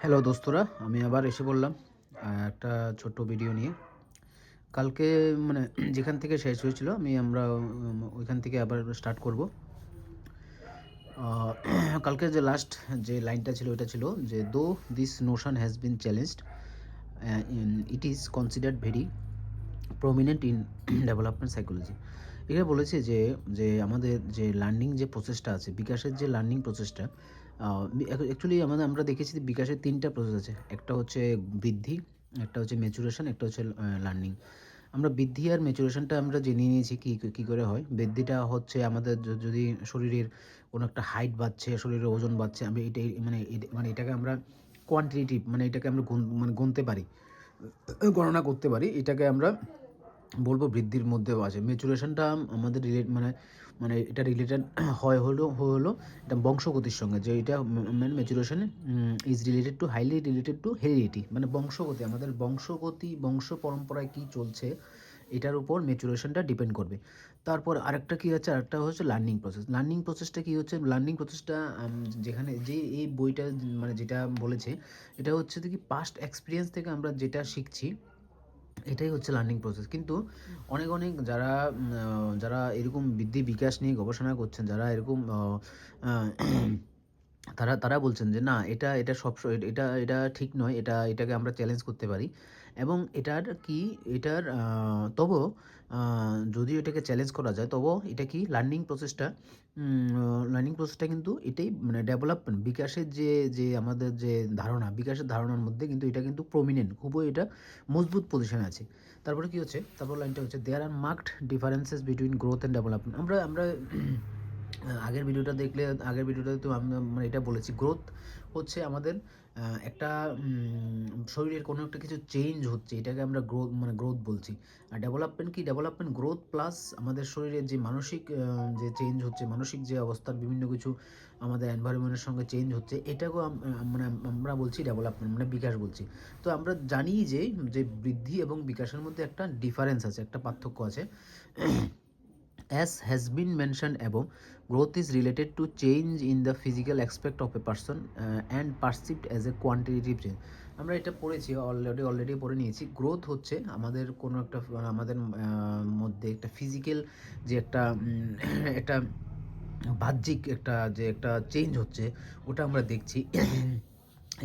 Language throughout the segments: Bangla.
হ্যালো দোস্তরা, আমি আবার এসে বললাম একটা ছোট্ট ভিডিও নিয়ে। কালকে মানে যেখান থেকে শেষ হয়েছিল আমরা ওইখান থেকে আবার স্টার্ট করব। কালকে যে লাস্ট যে লাইনটা ছিল ওইটা ছিল যে দো this Notion has been challenged it is considered very prominent in development psychology. এটা বলেছে যে যে আমাদের যে লার্নিং যে প্রসেসটা আছে, বিকাশের যে লার্নিং প্রসেসটা, অ্যাকচুয়ালি আমরা দেখেছি যে বিকাশের তিনটা প্রসেস আছে। একটা হচ্ছে বৃদ্ধি, একটা হচ্ছে ম্যাচুরেশন, একটা হচ্ছে লার্নিং। আমরা বৃদ্ধি আর ম্যাচুরেশনটা আমরা জেনে নিয়েছি কী করে হয়। বৃদ্ধিটা হচ্ছে আমাদের যদি শরীরের কোনো একটা হাইট বাড়ছে, শরীরের ওজন বাড়ছে, আমি এটাই মানে এটাকে আমরা কোয়ান্টিটেটিভ, মানে এটাকে আমরা গুনতে পারি, গণনা করতে পারি। এটাকে আমরা বলবো বৃদ্ধির মধ্যেও আছে। ম্যাচুরেশনটা আমাদের মানে এটা রিলেটেড হলো এটা বংশগতির সঙ্গে, যে এটা মানে maturation is related to highly related to heredity, মানে বংশগতি, আমাদের বংশগতি, বংশ পরম্পরায় কী চলছে এটার উপর ম্যাচুরেশনটা ডিপেন্ড করবে। তারপর আরেকটা কী আছে, আরেকটা হচ্ছে লার্নিং প্রসেস। লার্নিং প্রসেসটা কী হচ্ছে, লার্নিং প্রসেসটা যেখানে যে এই বইটা মানে যেটা বলেছে, এটা হচ্ছে কি পাস্ট এক্সপিরিয়েন্স থেকে আমরা যেটা শিখছি, এটাই হচ্ছে লার্নিং প্রসেস। কিন্তু অনেক অনেক যারা যারা এরকম বৃদ্ধি বিকাশ নিয়ে গবেষণা করছেন, যারা এরকম তারা তারা বলছেন যে না, এটা এটা সব এটা এটা ঠিক নয়, এটাকে আমরা চ্যালেঞ্জ করতে পারি। এবং এটার তবুও যদিও এটাকে চ্যালেঞ্জ করা যায়, তবুও এটা কি লার্নিং প্রসেসটা কিন্তু এটাই, মানে ডেভেলপমেন্ট বিকাশের যে যে আমাদের যে ধারণা, বিকাশের ধারণার মধ্যে কিন্তু এটা কিন্তু প্রমিনেন্ট, খুবই এটা মজবুত পজিশনে আছে। তারপরে কি হচ্ছে, তারপর লাইনটা হচ্ছে there are marked differences between growth and development. আমরা আমরা আগের ভিডিওটা দেখলে, আগের ভিডিওটাতে তো আমরা মানে এটা বলেছি, গ্রোথ হচ্ছে আমাদের একটা শরীরের কোনো একটা কিছু চেঞ্জ হচ্ছে, এটাকে আমরা গ্রোথ বলছি। আর ডেভেলপমেন্ট কি, ডেভেলপমেন্ট গ্রোথ প্লাস আমাদের শরীরের যে মানসিক যে চেঞ্জ হচ্ছে, মানসিক যে অবস্থার বিভিন্ন কিছু আমাদের এনভায়রনমেন্টের সঙ্গে চেঞ্জ হচ্ছে, এটাকেও মানে আমরা বলছি ডেভেলপমেন্ট, মানে বিকাশ বলছি। তো আমরা জানি যে যে বৃদ্ধি এবং বিকাশের মধ্যে একটা ডিফারেন্স আছে, একটা পার্থক্য আছে। As has been mentioned above, growth is related to change in the physical aspect of a person and perceived as a quantitative change. আমরা এটা পড়েছি, অলরেডি পড়ে নিয়েছি। গ্রোথ হচ্ছে আমাদের কোনো একটা আমাদের মধ্যে একটা ফিজিক্যাল যে একটা একটা বাহ্যিক একটা যে একটা চেঞ্জ হচ্ছে, ওটা আমরা দেখছি।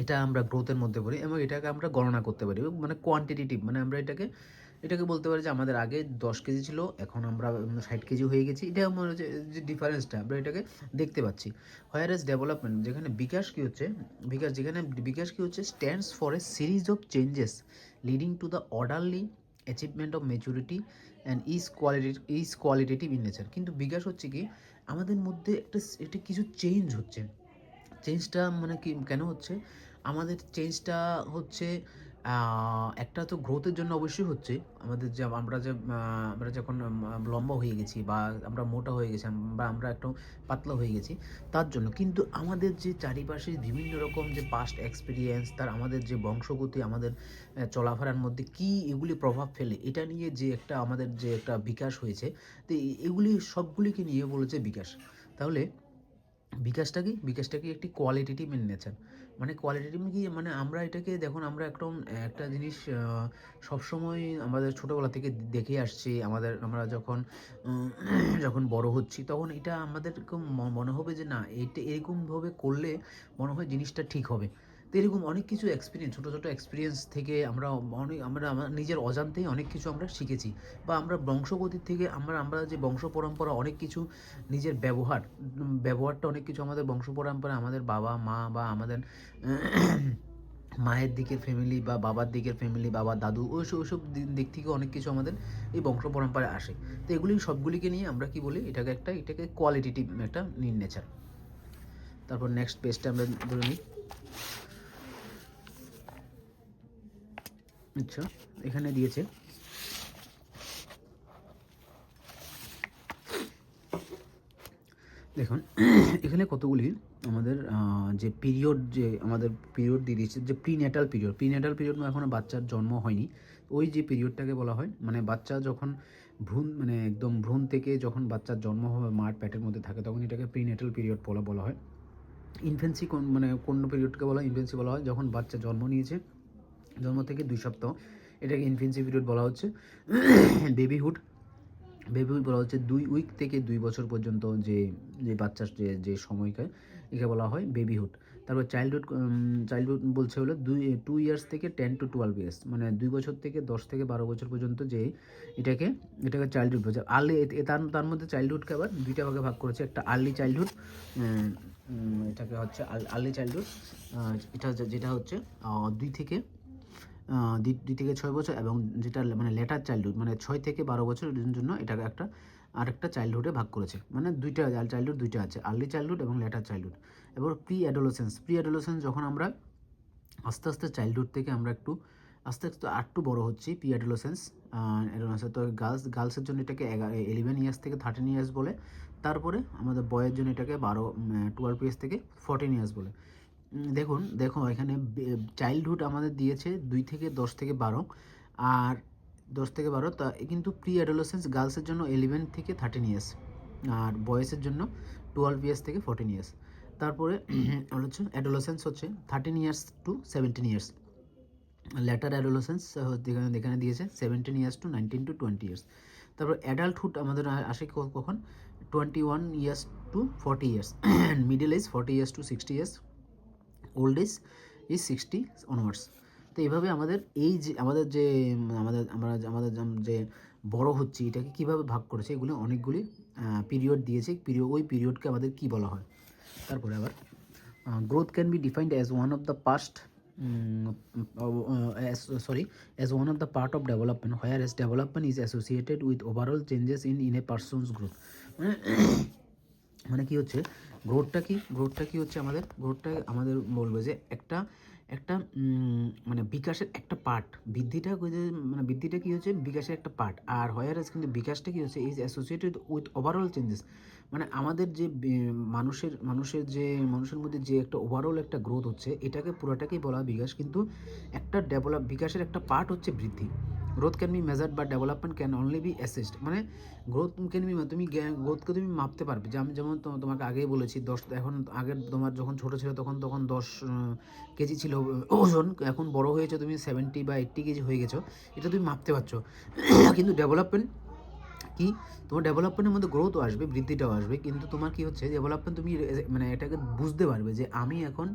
এটা আমরা গ্রোথের মধ্যে পড়ি এবং এটাকে আমরা গণনা করতে পারি, মানে কোয়ান্টিটেটিভ, মানে আমরা এটাকে বলতে পারি যে আমাদের আগে 10 কেজি ছিল, এখন আমরা 60 কেজি হয়ে গেছি। এটা মনে হচ্ছে যে ডিফারেন্সটা আমরা এটাকে দেখতে পাচ্ছি। হোয়ার এজ ডেভেলপমেন্ট, যেখানে বিকাশ কী হচ্ছে, stands for a series of changes leading to the orderly achievement of maturity and qualitative in nature. কিন্তু বিকাশ হচ্ছে কি, আমাদের মধ্যে একটা কিছু চেঞ্জ হচ্ছে। চেঞ্জটা মানে কি কেন হচ্ছে, আমাদের চেঞ্জটা হচ্ছে একটা তো গ্রোথের জন্য অবশ্যই হচ্ছে। আমাদের যে আমরা যখন লম্বা হয়ে গেছি, বা আমরা মোটা হয়ে গেছি, বা আমরা একটু পাতলা হয়ে গেছি, তার জন্য। কিন্তু আমাদের যে চারিপাশে বিভিন্ন রকম যে পাস্ট এক্সপিরিয়েন্স, তার আমাদের যে বংশগতি, আমাদের চলাফেরার মধ্যে কি এগুলি প্রভাব ফেলে, এটা নিয়ে যে একটা আমাদের যে একটা বিকাশ হয়েছে, তো এগুলি সবগুলিকে নিয়ে বলেছে বিকাশ। তাহলে বিকাশটা কি একটি কোয়ালিটেটিভ ইন নেচার। মানে কোয়ালিটেটিভ কি, মানে আমরা এটাকে দেখুন, আমরা একটা জিনিস সবসময় আমাদের ছোটোবেলা থেকে দেখে আসছি। আমরা যখন যখন বড় হচ্ছি, তখন এটা আমাদের মনে হবে যে না, এটা এরকমভাবে করলে মনে হয় জিনিসটা ঠিক হবে। তো এরকম অনেক কিছু এক্সপিরিয়েন্স, ছোটো ছোটো এক্সপিরিয়েন্স থেকে আমরা আমার নিজের অজান্তেই অনেক কিছু আমরা শিখেছি, বা আমরা বংশগতির থেকে আমরা যে বংশ পরম্পরা অনেক কিছু, নিজের ব্যবহারটা অনেক কিছু আমাদের বংশ পরম্পরা, আমাদের বাবা মা বা আমাদের মায়ের দিকের ফ্যামিলি বা বাবার দিকের ফ্যামিলি, বাবা দাদু, ওইসব দিক থেকে অনেক কিছু আমাদের এই বংশ পরম্পরায় আসে। তো এগুলি সবগুলিকে নিয়ে আমরা কি বলি, এটাকে কোয়ালিটেটিভ একটা নেচার। তারপর নেক্সট পেজটা আমরা ধরে নিই। আচ্ছা, এখানে দিয়েছে দেখুন, এখানে কতগুলি আমাদের পিরিয়ড দিয়ে দিয়েছে, যে প্রিন্যাটাল পিরিয়ড এখনও বাচ্চার জন্ম হয়নি। ওই যে পিরিয়ডটাকে বলা হয়, মানে বাচ্চা যখন মানে একদম ভ্রূণ থেকে যখন বাচ্চার জন্ম হবে, মার পেটের মধ্যে থাকে, তখন এটাকে প্রিন্যাটাল পিরিয়ড বলা হয়। ইনফেন্সি কোন পিরিয়ডকে বলা হয়? ইনফেন্সি বলা হয় যখন বাচ্চা জন্ম নিয়েছে, জন্ম থেকে 2 সপ্তাহ, এটাকে ইনফেন্সি পিরিয়ড বলা হচ্ছে। বেবিহুড বলা হচ্ছে 2 উইক থেকে 2 বছর পর্যন্ত যে বাচ্চার যে সময়কে, একে বলা হয় বেবিহুড। তারপর চাইল্ডহুড বলছে হলো 2 ইয়ার্স থেকে 10 to 12 ইয়ার্স, মানে 2 বছর থেকে 10 থেকে 12 বছর পর্যন্ত যে এটাকে চাইল্ডহুড বলছে। আর্লি, তার মধ্যে চাইল্ডহুডকে আবার 2টা ভাগে ভাগ করেছে। একটা আর্লি চাইল্ডহুড, এটাকে হচ্ছে আর্লি চাইল্ডহুড, যেটা হচ্ছে 2 থেকে 6 বছর, এবং যেটা মানে লেটার চাইল্ডহুড মানে 6 থেকে 12 বছরের জন্য এটাকে আরেকটা চাইল্ডহুডে ভাগ করেছে। মানে চাইল্ডহুড দুইটা আছে, আর্লি চাইল্ডহুড এবং লেটার চাইল্ডহুড। এবার প্রি অ্যাডোলেসেন্স যখন আমরা আস্তে আস্তে চাইল্ডহুড থেকে আমরা আস্তে আস্তে আরেকটু বড় হচ্ছি, প্রি অ্যাডোলেসেন্স। তো গার্লসের জন্য এটাকে 11 ইয়ার্স থেকে 13 ইয়ার্স বলে। তারপরে আমাদের বয়ের জন্য এটাকে 12 ইয়ার্স থেকে 14 ইয়ার্স বলে। দেখো এখানে চাইল্ডহুড আমাদের দিয়েছে 2 থেকে 10 থেকে 12, আর 10 থেকে 12, তা কিন্তু প্রি অ্যাডোলেসেন্স গার্লসের জন্য 11 থেকে 13 ইয়ার্স, আর বয়েসের জন্য 12 ইয়ার্স থেকে 14 ইয়ার্স। তারপরে হচ্ছে অ্যাডোলেসেন্স হচ্ছে 13 years to 17 years. Later adolescence এখানে দিয়েছে 17 ইয়ার্স টু 19 to 20 ইয়ার্স। তারপর অ্যাডাল্টহুড আমাদের আসে কখন? 21 years to 40 years. Middle age 40 years to 60 years. Old age is 60 onwards. তো এইভাবে আমাদের যে বড় হচ্ছে এটাকে কীভাবে ভাগ করেছে, এগুলো অনেকগুলি পিরিয়ড দিয়েছে। ওই পিরিয়ডকে আমাদের কী বলা হয়? তারপরে আবার growth can be defined as one of the part of development, whereas development is associated with overall changes in a person's growth. মানে কি হচ্ছে গ্রোথটা কি হচ্ছে গ্রোথটা আমাদের বলবে যে একটা মানে বিকাশের একটা পার্ট, বৃদ্ধিটা কি হচ্ছে বিকাশের একটা পার্ট। আর হোয়ারাস কিন্তু বিকাশটা কি হচ্ছে is associated with overall changes, মানে আমাদের যে মানুষের মধ্যে যে একটা ওভারঅল একটা গ্রোথ হচ্ছে, এটাকে পুরোটাকেই বলা হয় বিকাশ। কিন্তু একটা বিকাশের একটা পার্ট হচ্ছে বৃদ্ধি। গ্রোথ ক্যান বি মেজার্ড বা development can only be assessed, মানে গ্রোথ ক্যান বি, তুমি গ্রোথকে তুমি মাপতে পারবে। যে আমি যেমন তোমাকে আগেই বলেছি, এখন আগের তোমার যখন ছোটো ছিল তখন 10 কেজি ছিল ওজন, এখন বড় হয়েছে তুমি 70 বা 80 কেজি হয়ে গেছো, এটা তুমি মাপতে পারছো। কিন্তু ডেভেলপমেন্ট কি, তোমার ডেভেলপমেন্টের মধ্যে গ্রোথও আসবে, বৃদ্ধিটাও আসবে, কিন্তু তোমার কি হচ্ছে ডেভেলপমেন্ট, তুমি মানে এটাকে বুঝতে পারবে যে আমি এখন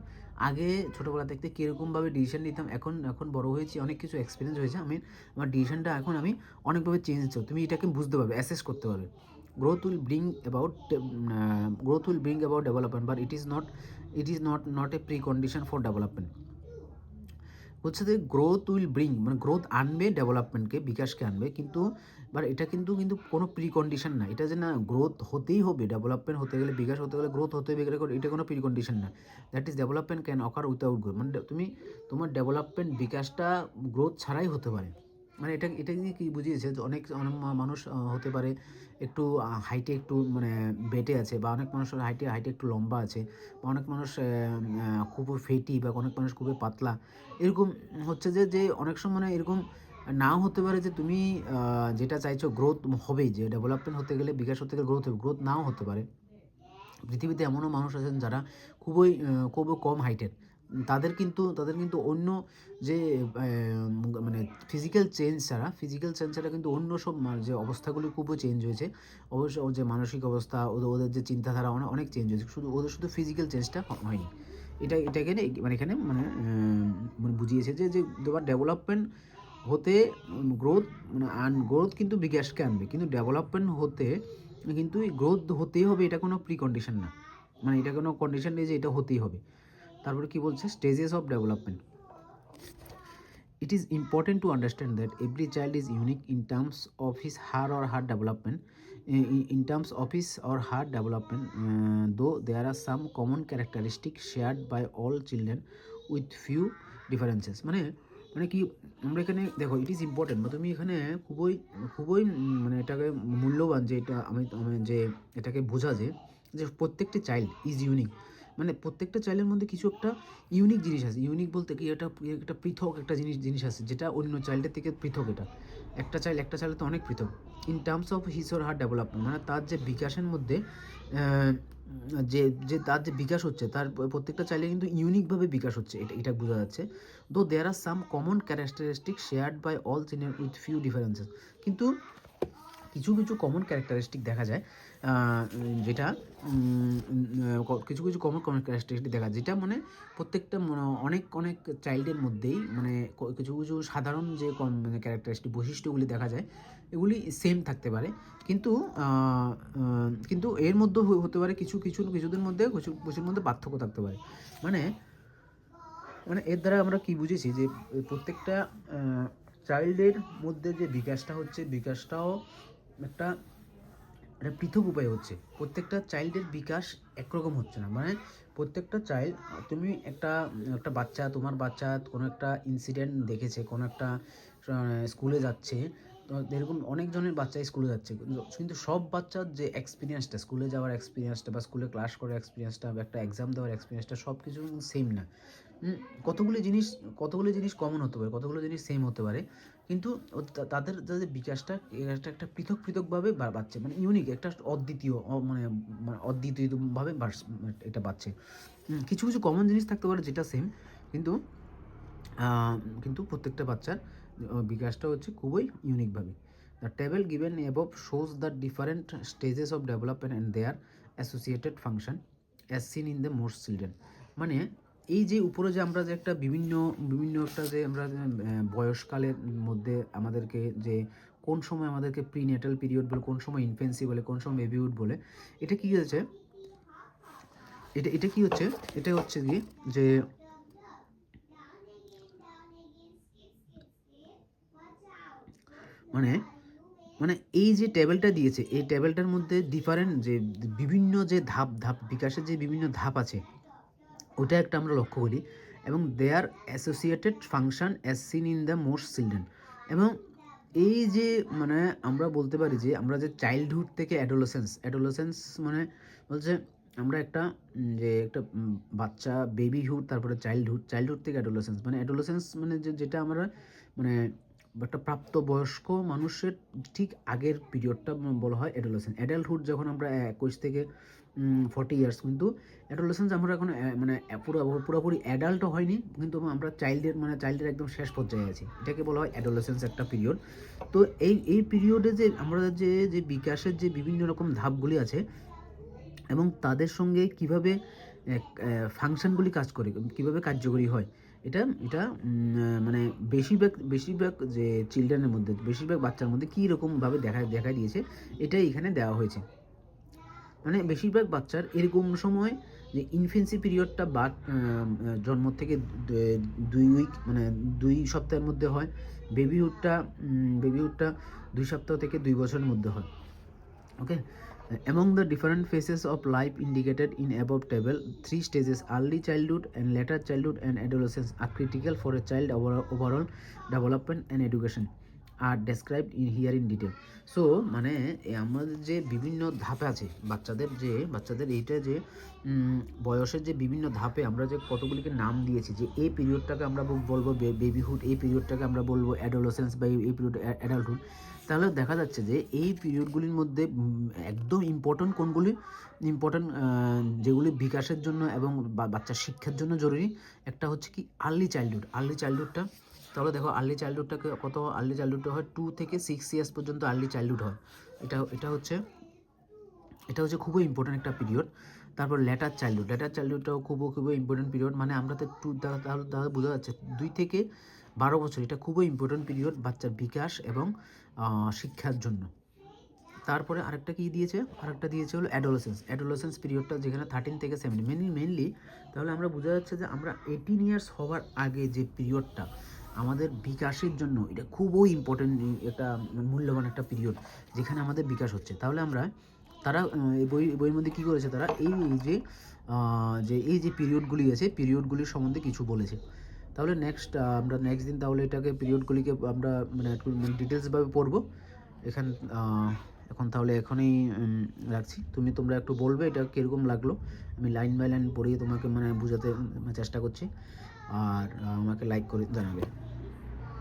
আগে ছোটোবেলা থেকে কীরকমভাবে ডিসিশন নিতাম, এখন বড় হয়েছি, অনেক কিছু এক্সপিরিয়েন্স হয়েছে, আমার ডিসিশনটা এখন আমি অনেকভাবে চেঞ্জ হচ্ছে, তুমি এটাকে বুঝতে পারবে, অ্যাসেস করতে পারবে। Growth will bring about development, but it is not a pre condition for development. হচ্ছে যে গ্রোথ উইল ব্রিং, মানে গ্রোথ আনবে ডেভেলপমেন্টকে, বিকাশকে আনবে, কিন্তু এটা কিন্তু কোনো প্রি কন্ডিশন না, এটা যে না গ্রোথ হতেই হবে, ডেভেলপমেন্ট হতে গেলে, বিকাশ হতে গেলে গ্রোথ হতে হবে, এটা কোনো প্রি কন্ডিশন না। That is development can ochre without growth, মানে তোমার ডেভেলপমেন্ট বিকাশটা গ্রোথ ছাড়াই হতে পারে। মানে এটা দিয়ে কী বুঝিয়েছে যে অনেক মানুষ হতে পারে একটু হাইটে একটু মানে বেটে আছে, বা অনেক মানুষ হাইটে একটু লম্বা আছে, বা অনেক মানুষ খুবই ফেটি, বা অনেক মানুষ খুবই পাতলা। এরকম হচ্ছে যে অনেক সময় মানে এরকম নাও হতে পারে যে তুমি যেটা চাইছো গ্রোথ হবেই, যে ডেভেলপমেন্ট হতে গেলে, বিকাশ হতে গেলে গ্রোথ নাও হতে পারে। পৃথিবীতে এমনও মানুষ আছেন যারা খুবই কম হাইটের, তাদের কিন্তু অন্য যে মানে ফিজিক্যাল চেঞ্জ ছাড়া কিন্তু অন্য সব যে অবস্থাগুলি খুবই চেঞ্জ হয়েছে। অবশ্য যে মানসিক অবস্থা, ওদের যে চিন্তাধারা অনেক চেঞ্জ হয়েছে, শুধু ফিজিক্যাল চেঞ্জটা হয়নি। এটাকে এখানে বুঝিয়েছে যে তোমার ডেভেলপমেন্ট হতে গ্রোথ কিন্তু বিকাশকে আনবে, কিন্তু ডেভেলপমেন্ট হতে কিন্তু গ্রোথ হতেই হবে, এটা কোনো প্রি কন্ডিশন না, মানে এটা কোনো কন্ডিশন নেই যে এটা হতেই হবে। তারপরে কি বলছে, stages of development. It is important to understand that every child is unique in terms of his or her development. Though there are some common characteristics shared by all children with few differences. মানে কি আমরা এখানে দেখো, ইট ইজ ইম্পর্টেন্ট, বা তুমি এখানে খুবই মানে এটাকে মূল্যবান, যে আমি যে এটাকে বোঝা যে প্রত্যেকটি চাইল্ড ইজ ইউনিক, মানে প্রত্যেকটা চাইল্ডের মধ্যে কিছু একটা ইউনিক জিনিস আছে। ইউনিক বলতে কি, একটা পৃথক একটা জিনিস আছে, যেটা অন্য চাইল্ডের থেকে পৃথক। একটা চাইল্ড তো অনেক পৃথক। In terms of his or her development, মানে তার যে বিকাশের মধ্যে যে যে তার যে বিকাশ হচ্ছে তার প্রত্যেকটা চাইল্ডের কিন্তু ইউনিকভাবে বিকাশ হচ্ছে, এটা বোঝা যাচ্ছে। Though there are some common characteristic shared by all children with few differences, কিন্তু কিছু কিছু কমন ক্যারেক্টারিস্টিক দেখা যায়, যেটা কিছু কিছু কমন কমন ক্যারেক্টারিস্টিক দেখা যায়, যেটা মানে প্রত্যেকটা অনেক অনেক চাইল্ডের মধ্যেই মানে কিছু কিছু সাধারণ যে মানে ক্যারেক্টারিস্টিক বৈশিষ্ট্যগুলি দেখা যায় এগুলি সেম থাকতে পারে, কিন্তু কিন্তু এর মধ্যে হতে পারে কিছুদের মধ্যে কিছুর মধ্যে পার্থক্য থাকতে পারে। মানে মানে এর দ্বারা আমরা কি বুঝেছি যে প্রত্যেকটা চাইল্ডের মধ্যে যে বিকাশটা হচ্ছে, বিকাশটাও একটা পৃথক উপায় হচ্ছে। প্রত্যেকটা চাইল্ডের বিকাশ একরকম হচ্ছে না। মানে প্রত্যেকটা চাইল্ড, তুমি একটা একটা বাচ্চা, তোমার বাচ্চা কোনো একটা ইনসিডেন্ট দেখেছে, কোনো একটা স্কুলে যাচ্ছে, তো এরকম অনেকজনের বাচ্চাই স্কুলে যাচ্ছে, কিন্তু সব বাচ্চার যে এক্সপিরিয়েন্সটা, স্কুলে যাওয়ার এক্সপিরিয়েন্সটা বা স্কুলে ক্লাস করার এক্সপিরিয়েন্সটা বা একটা এক্সাম দেওয়ার এক্সপিরিয়েন্সটা সব কিছু সেম না। কতগুলি জিনিস কমন হতে পারে, কতগুলো জিনিস সেম হতে পারে, কিন্তু তাদের যাদের বিকাশটা একটা পৃথকভাবে বাড়ছে, মানে ইউনিক, একটা অদ্বিতীয় মানে অদ্বিতীয়ভাবে এটা বাড়ছে। কিছু কিছু কমন জিনিস থাকতে পারে যেটা সেম, কিন্তু কিন্তু প্রত্যেকটা বাচ্চার বিকাশটা হচ্ছে খুবই ইউনিকভাবে। The table given above shows the different stages of development and their associated function as seen in the most children. মানে এই যে উপরে যে আমরা যে একটা বিভিন্ন বিভিন্ন একটা যে আমরা বয়সকালের মধ্যে আমাদেরকে যে কোন সময় আমাদেরকে প্রিনেটাল পিরিয়ড বলে, কোন সময় ইনফেন্সি বলে, কোন সময় বেবিহুড বলে, এটা কি হচ্ছে, এটা কি হচ্ছে, এটা হচ্ছে কি যে মানে মানে এই যে টেবিলটা দিয়েছে, এই টেবিলটার মধ্যে ডিফারেন্ট যে বিভিন্ন যে ধাপ বিকাশের যে বিভিন্ন ধাপ আছে, ওটা একটা আমরা লক্ষ্য করি, এবং their associated function as seen in the most children. এবং এই যে মানে আমরা বলতে পারি যে আমরা যে চাইল্ডহুড থেকে অ্যাডোলেসেন্স মানে বলছে আমরা একটা যে একটা বাচ্চা বেবিহুড, তারপরে চাইল্ডহুড থেকে অ্যাডোলেসেন্স, মানে অ্যাডোলেসেন্স মানে যেটা আমরা মানে একটা প্রাপ্তবয়স্ক মানুষের ঠিক আগের পিরিয়ডটা বলা হয় অ্যাডোলেসেন্স। অ্যাডাল্টহুড যখন আমরা 21 থেকে 40 ইয়ার্স, কিন্তু অ্যাডোলেসেন্স আমরা এখন মানে পুরোপুরি অ্যাডাল্টও হয়নি, কিন্তু আমরা চাইল্ডের একদম শেষ পর্যায়ে আছি, এটাকে বলা হয় অ্যাডোলেসেন্স একটা পিরিয়ড। তো এই পিরিয়ডে যে আমরা যে বিকাশের যে বিভিন্ন রকম ধাপগুলি আছে এবং তাদের সঙ্গে কীভাবে ফাংশনগুলি কাজ করে, কীভাবে কার্যকরী হয়, এটা এটা মানে বেশিরভাগ যে চিলড্রেনের মধ্যে, বেশিরভাগ বাচ্চার মধ্যে কী রকমভাবে দেখা দিয়েছে, এটাই এখানে দেওয়া হয়েছে। মানে বেশিরভাগ বাচ্চার এরকম সময় যে ইনফেন্সি পিরিয়ডটা বা জন্ম থেকে 2 উইক মানে 2 সপ্তাহের মধ্যে হয়, বেবিহুডটা 2 সপ্তাহ থেকে 2 বছরের মধ্যে হয়। ওকে, among the different phases of life indicated in above table, 3 stages, early childhood and later childhood and adolescence, are critical for a child overall development and education, are described in here in detail. So মানে আমাদের যে বিভিন্ন ধাপে আছে বাচ্চাদের এইটা যে বয়সের যে বিভিন্ন ধাপে আমরা যে কতগুলিকে নাম দিয়েছি, যে এই পিরিয়ডটাকে আমরা বলবো বেবিহুড, এই পিরিয়ডটাকে আমরা বলবো অ্যাডোলেসেন্স বা এই পিরিয়ড অ্যাডাল্টহুড, তাহলে দেখা যাচ্ছে যে এই পিরিয়ডগুলির মধ্যে একদম ইম্পর্ট্যান্ট যেগুলি বিকাশের জন্য এবং বাচ্চার শিক্ষার জন্য জরুরি, একটা হচ্ছে কি আর্লি চাইল্ডহুডটা। তাহলে দেখো আর্লি চাইল্ডহুডটা হয় 2 থেকে 6 ইয়ার্স পর্যন্ত আর্লি চাইল্ডহুড হয়, এটা হচ্ছে খুবই ইম্পর্ট্যান্ট একটা পিরিয়ড। তারপর লেটার চাইল্ডহুডটাও খুবই ইম্পর্ট্যান্ট পিরিয়ড, মানে আমরা তো তাহলে বোঝা যাচ্ছে 2 থেকে 12 বছর, এটা খুবই ইম্পর্ট্যান্ট পিরিয়ড বাচ্চার বিকাশ এবং শিক্ষার জন্য। তারপরে আরেকটা দিয়েছে হলো অ্যাডোলেসেন্স পিরিয়ডটা, যেখানে 13 থেকে 17 মেনলি। তাহলে আমরা বোঝা যাচ্ছে যে আমরা 18 ইয়ার্স হওয়ার আগে যে পিরিয়ডটা আমাদের বিকাশের জন্য, এটা খুবই ইম্পর্টেন্ট, একটা মূল্যবান একটা পিরিয়ড যেখানে আমাদের বিকাশ হচ্ছে। তাহলে তারা এই বইয়ের মধ্যে কী করেছে, তারা এই যে পিরিয়ডগুলি আছে, পিরিয়ডগুলির সম্বন্ধে কিছু বলেছে। তাহলে আমরা নেক্সট দিন তাহলে এটাকে পিরিয়ডগুলিকে আমরা মানে একটু ডিটেলসভাবে পড়বো। এখন তাহলে এখনই রাখছি, তোমরা একটু বলবে এটা কীরকম লাগলো। আমি লাইন বাই লাইন পড়িয়ে তোমাকে মানে বোঝাতে চেষ্টা করছি, আর আমাকে লাইক করে জানাবে।